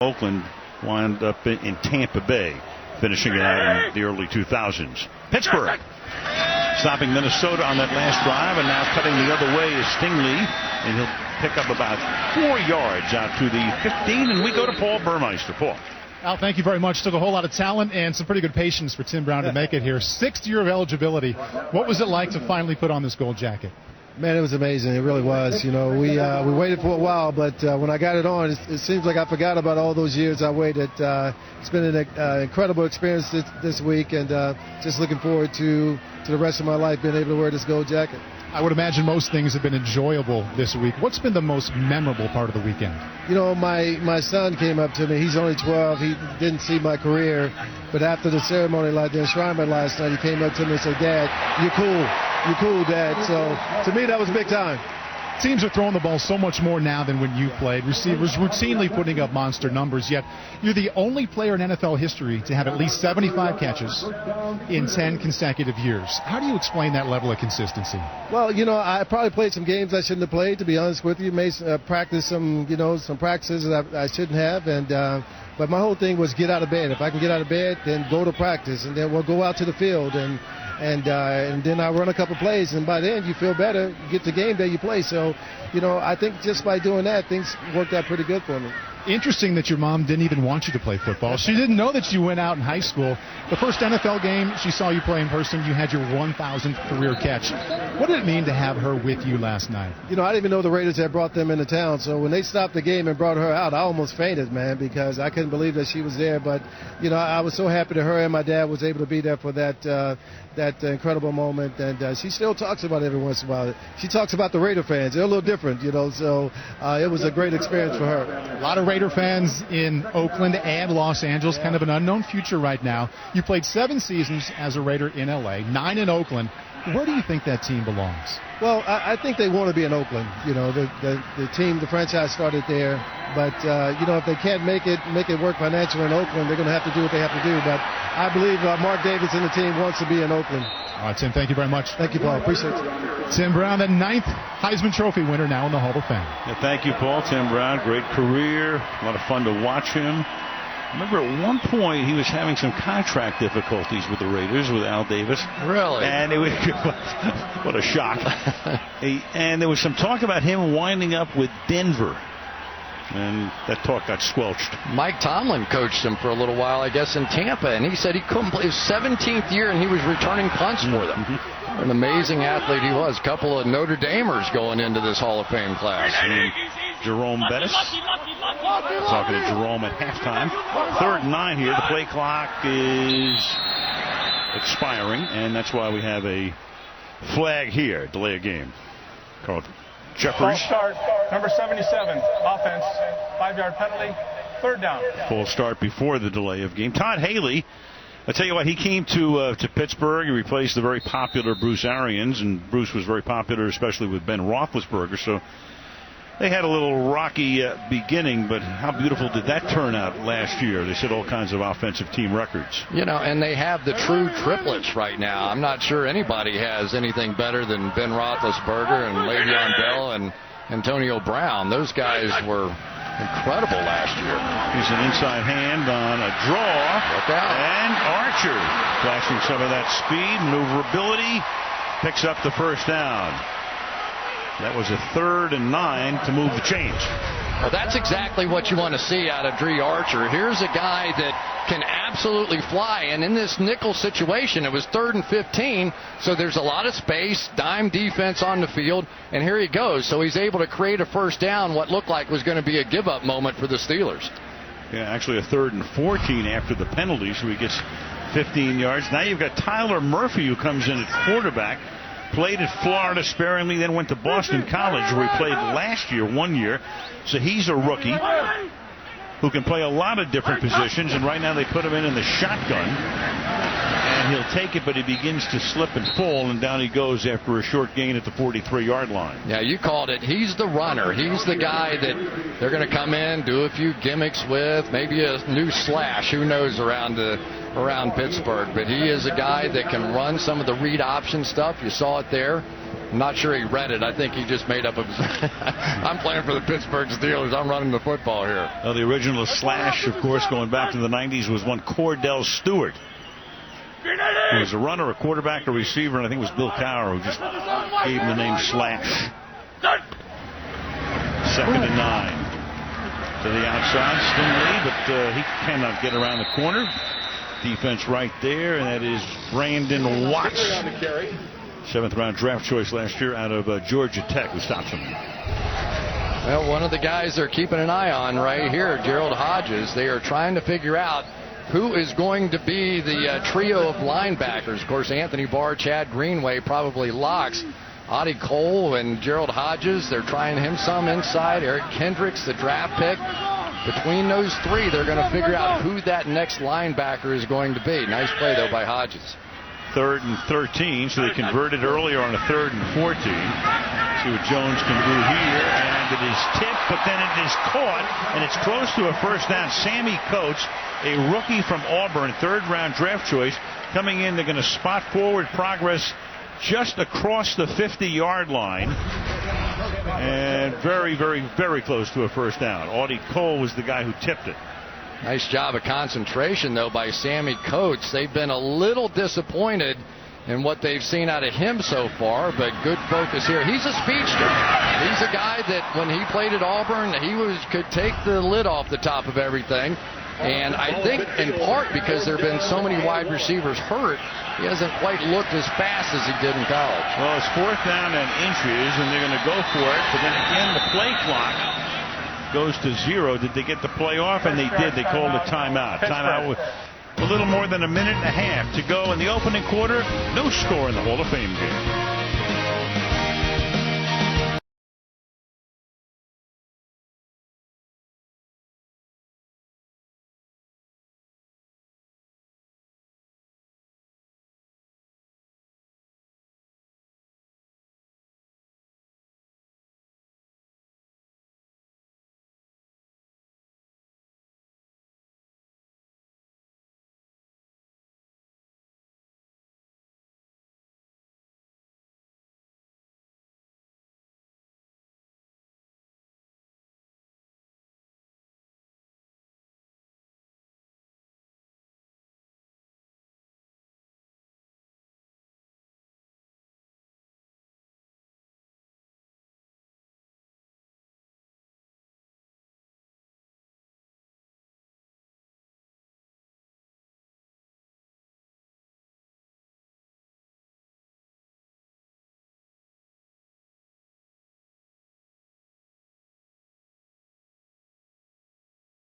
Oakland wound up in Tampa Bay, finishing it out in the early 2000s. Pittsburgh stopping Minnesota on that last drive, and now cutting the other way is Stingley, and he'll pick up about 4 yards out to the 15, and we go to Paul Burmeister. Paul. Al, thank you very much. Took a whole lot of talent and some pretty good patience for Tim Brown to make it here. 6th year of eligibility. What was it like to finally put on this gold jacket? Man, it was amazing. It really was. You know, we waited for a while, but when I got it on, it seems like I forgot about all those years I waited. It's been an incredible experience this week, and just looking forward to the rest of my life being able to wear this gold jacket. I would imagine most things have been enjoyable this week. What's been the most memorable part of the weekend? You know, my son came up to me. He's only 12. He didn't see my career. But after the ceremony, like the enshrinement last night, he came up to me and said, "Dad, you're cool. You're cool, Dad." So to me, that was big time. Teams are throwing the ball so much more now than when you played. Receivers routinely putting up monster numbers, yet you're the only player in NFL history to have at least 75 catches in 10 consecutive years. How do you explain that level of consistency? Well, you know, I probably played some games I shouldn't have played, to be honest with you. Practice some practices that I shouldn't have, but my whole thing was get out of bed. If I can get out of bed, then go to practice, and then we'll go out to the field, and then I run a couple plays, and by then you feel better. You get the game day, you play. So, you know, I think just by doing that, things worked out pretty good for me. Interesting that your mom didn't even want you to play football. She didn't know that you went out in high school. The first NFL game she saw you play in person, you had your 1,000th career catch. What did it mean to have her with you last night? You know, I didn't even know the Raiders had brought them into town. So when they stopped the game and brought her out, I almost fainted, man, because I couldn't believe that she was there. But, you know, I was so happy that her and my dad was able to be there for that incredible moment. And she still talks about it every once in a while. She talks about the Raider fans. They're a little different, you know. So it was a great experience for her. A lot of Raider fans in Oakland and Los Angeles, kind of an unknown future right now. You played 7 seasons as a Raider in L.A., 9 in Oakland. Where do you think that team belongs? Well, I think they want to be in Oakland. You know, the team, the franchise started there. But, you know, if they can't make it work financially in Oakland, they're going to have to do what they have to do. But I believe Mark Davis and the team wants to be in Oakland. All right, Tim, thank you very much. Thank you, Paul. Appreciate it. Tim Brown, the 9th Heisman Trophy winner, now in the Hall of Fame. Yeah, thank you, Paul. Tim Brown, great career. A lot of fun to watch him. I remember at one point he was having some contract difficulties with the Raiders, with Al Davis. Really? And it was, what a shock. And there was some talk about him winding up with Denver. And that talk got squelched. Mike Tomlin coached him for a little while, I guess, in Tampa, and he said he couldn't play his 17th year, and he was returning punts for them. Mm-hmm. An amazing athlete he was. A couple of Notre Damers going into this Hall of Fame class. And Jerome Bettis talking to Jerome at halftime. 3rd and 9 here. The play clock is expiring, and that's why we have a flag here. Delay a game. Called Jeffers. False start, number 77, offense, 5-yard penalty, 3rd down. Full start before the delay of game. Todd Haley, I tell you what, he came to Pittsburgh. He replaced the very popular Bruce Arians, and Bruce was very popular, especially with Ben Roethlisberger. So they had a little rocky beginning, but how beautiful did that turn out last year? They set all kinds of offensive team records. You know, and they have the true triplets right now. I'm not sure anybody has anything better than Ben Roethlisberger and Le'Veon Bell and Antonio Brown. Those guys were incredible last year. Here's an inside hand on a draw. Look out. And Archer flashing some of that speed, maneuverability, picks up the 1st down. That was a 3rd and 9 to move the chains. Well, that's exactly what you want to see out of Dre Archer. Here's a guy that can absolutely fly, and in this nickel situation, it was 3rd and 15, so there's a lot of space, dime defense on the field, and here he goes. So he's able to create a 1st down, what looked like was going to be a give-up moment for the Steelers. Yeah, actually a 3rd and 14 after the penalty, so he gets 15 yards. Now you've got Tyler Murphy, who comes in at quarterback. Played at Florida sparingly, then went to Boston College, where he played last year, 1 year. So he's a rookie who can play a lot of different positions, and right now they put him in the shotgun. And he'll take it, but he begins to slip and fall, and down he goes after a short gain at the 43-yard line. Yeah, you called it. He's the runner. He's the guy that they're going to come in, do a few gimmicks with, maybe a new slash, who knows, around Pittsburgh. But he is a guy that can run some of the read option stuff. You saw it there. I'm not sure he read it. I think he just made up his. I'm playing for the Pittsburgh Steelers. I'm running the football here. Well, the original slash, of course, going back to the 90s, was one Cordell Stewart. He was a runner, a quarterback, a receiver, and I think it was Bill Cowher who just gave him the name Slash. 2nd and 9. To the outside, Stingley, but he cannot get around the corner. Defense right there, and that is Brandon Watts. 7th round draft choice last year out of Georgia Tech, who stops him. Well, one of the guys they're keeping an eye on right here, Gerald Hodges. They are trying to figure out who is going to be the trio of linebackers. Of course, Anthony Barr, Chad Greenway probably locks. Audie Cole and Gerald Hodges, they're trying him some inside. Eric Kendricks, the draft pick. Between those three, they're going to figure out who that next linebacker is going to be. Nice play, though, by Hodges. 3rd and 13, so they converted earlier on a 3rd and 14. See what Jones can do here, and it is tipped, but then it is caught, and it's close to a first down. Sammy Coates, a rookie from Auburn, 3rd round draft choice, coming in. They're going to spot forward progress just across the 50-yard line, and very, very, very close to a first down. Audie Cole was the guy who tipped it. Nice job of concentration, though, by Sammy Coates. They've been a little disappointed in what they've seen out of him so far, but good focus here. He's a speedster. He's a guy that when he played at Auburn, could take the lid off the top of everything. And I think in part because there have been so many wide receivers hurt, he hasn't quite looked as fast as he did in college. Well, it's 4th down and inches, and they're going to go for it. But then again, the play clock goes to 0. Did they get the play off? And they did. They called a timeout. Timeout with a little more than a minute and a half to go in the opening quarter. No score in the Hall of Fame game.